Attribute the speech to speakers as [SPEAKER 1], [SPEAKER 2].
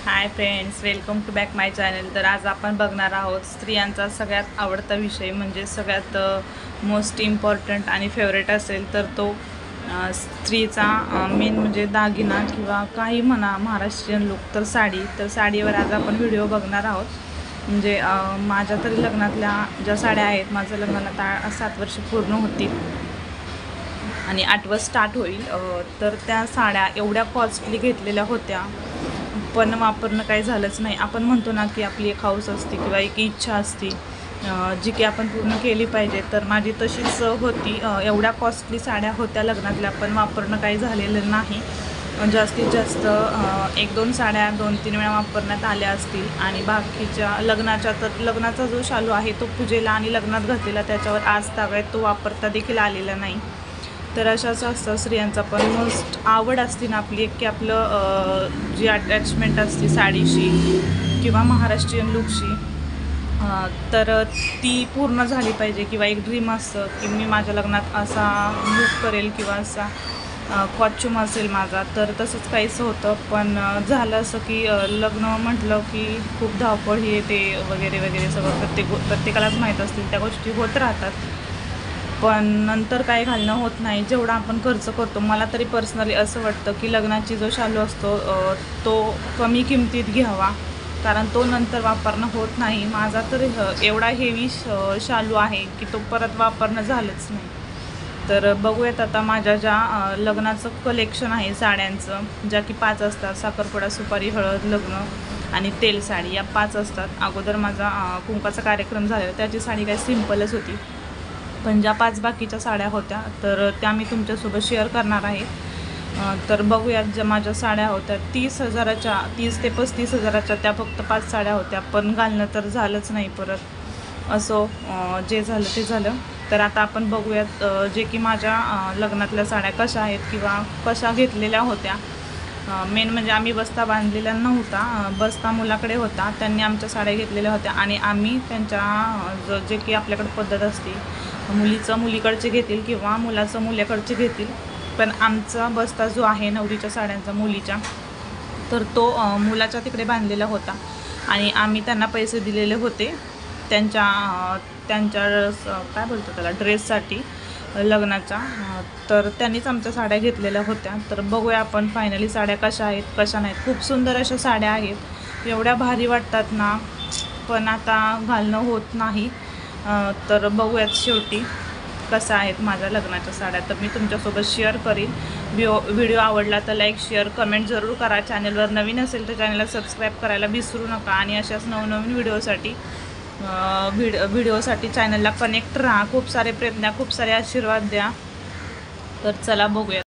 [SPEAKER 1] High friends, welcome to back my channel. तर आज आपण बघणार आहोत स्त्रियांचा सगळ्यात आवडता विषय म्हणजे सगळ्यात मोस्ट इम्पॉर्टंट आणि फेवरेट असेल तर तो स्त्रीचा मेन म्हणजे दागिना किंवा काही म्हणा महाराष्ट्रीयन लुक तर साडी। तर साडीवर आज आपण व्हिडिओ बघणार आहोत। म्हणजे माझ्या तरी लग्नातल्या ज्या साड्या आहेत, माझं लग्नाला 7 वर्ष पूर्ण होतील आणि 8वं स्टार्ट होईल। तर त्या साड्या एवढ्या कॉस्टली घेतलेल्या होत्या पण वापरणं काही झालंच नाही। आपण म्हणतो ना की आपली एक हौस असते किंवा एक इच्छा असते जी की आपण पूर्ण केली पाहिजे। तर माझी तशीच होती। एवढ्या कॉस्टली साड्या होत्या लग्नातल्या पण वापरणं काही झालेलं नाही। जास्तीत जास्त 1-2 साड्या 2-3 वेळा वापरण्यात आल्या असतील आणि बाकीच्या लग्नाचा जो शालू आहे तो पूजेला आणि लग्नात घातलेला त्याच्यावर आज तागायत तो वापरता देखील आलेला नाही। तर अशाच असतं स्त्रियांचा पण मोस्ट आवड असते ना आपली एक की आपलं जी अटॅचमेंट असते साडीशी किंवा महाराष्ट्रीयन लुकशी तर ती पूर्ण झाली पाहिजे किंवा एक ड्रीम असतं की मी माझ्या लग्नात असा लुक करेल किंवा असा कॉस्च्युम असेल माझा। तर तसंच काहीच होतं पण झालं असं की लग्न म्हटलं की खूप धावपळ ही येते वगैरे वगैरे सगळं प्रत्येकालाच माहीत असतील त्या गोष्टी होत राहतात। पण नंतर काय घालणं होत नाही जेवढा आपण खर्च करतो। मला तरी पर्सनली असं वाटतं की लग्नाची जो शालू असतो तो कमी किमतीत घ्यावा कारण तो नंतर वापरणं होत नाही। माझा तर एवढा हेवी शालू आहे की तो परत वापरणं झालंच नाही। तर बघूयात आता माझ्या ज्या लग्नाचं कलेक्शन आहे साड्यांचं, ज्या की 5 असतात: साखरपुडा, सुपारी, हळद, लग्न आणि तेल साडी या 5 असतात। अगोदर माझा कुंकाचा कार्यक्रम झालेला त्याची साडी काय सिम्पलच होती पण ज्या 5 बाकीच्या साड्या होत्या तर त्या मी तुमच्यासोबत शेअर करणार आहे। तर बघूयात ज्या माझ्या साड्या होत्या 30,000च्या 30 ते 35,000च्या त्या फक्त 5 साड्या होत्या पण घालणं तर झालंच नाही परत। असो जे झालं ते झालं। तर आता आपण बघूयात जे की माझ्या लग्नातल्या साड्या कशा आहेत किंवा कशा घेतलेल्या होत्या। मेन म्हणजे आम्ही बस्ता बांधलेला नव्हता, बस्ता मुलाकडे होता, त्यांनी आमच्या साड्या घेतलेल्या होत्या आणि आम्ही त्यांच्या जे की आपल्याकडे पद्धत असते मुलीचं मुलीकडचे घेतील किंवा मुलाचं मुलाकडचे घेतील पण आमचा बस्ता जो आहे नवरीच्या साड्यांचा मुलीच्या तर तो मुलाच्या तिकडे बांधलेला होता आणि आम्ही त्यांना पैसे दिलेले होते त्यांच्या काय बोलतो त्याला ड्रेससाठी लग्नाच्या। तर त्यांनीच आमच्या साड्या घेतलेल्या होत्या। तर बघूया आपण फायनली साड्या कशा आहेत कशा नाहीत। खूप सुंदर अशा साड्या आहेत, एवढ्या भारी वाटतात ना पण आता घालणं होत नाही। तर बघूयात शेवटी कशा आहेत माझ्या लग्नाच्या साड्या। तर मी तुमच्यासोबत शेअर करीन। व्हिडिओ आवडला तर लाईक शेअर कमेंट जरूर करा। चॅनलवर नवीन असेल तर चॅनलला सबस्क्राईब करायला विसरू नका आणि अशाच नवनवीन व्हिडिओसाठी चॅनलला कनेक्ट राहा। खूप सारे प्रयत्न खूप सारे आशीर्वाद द्या। तर चला बघूया।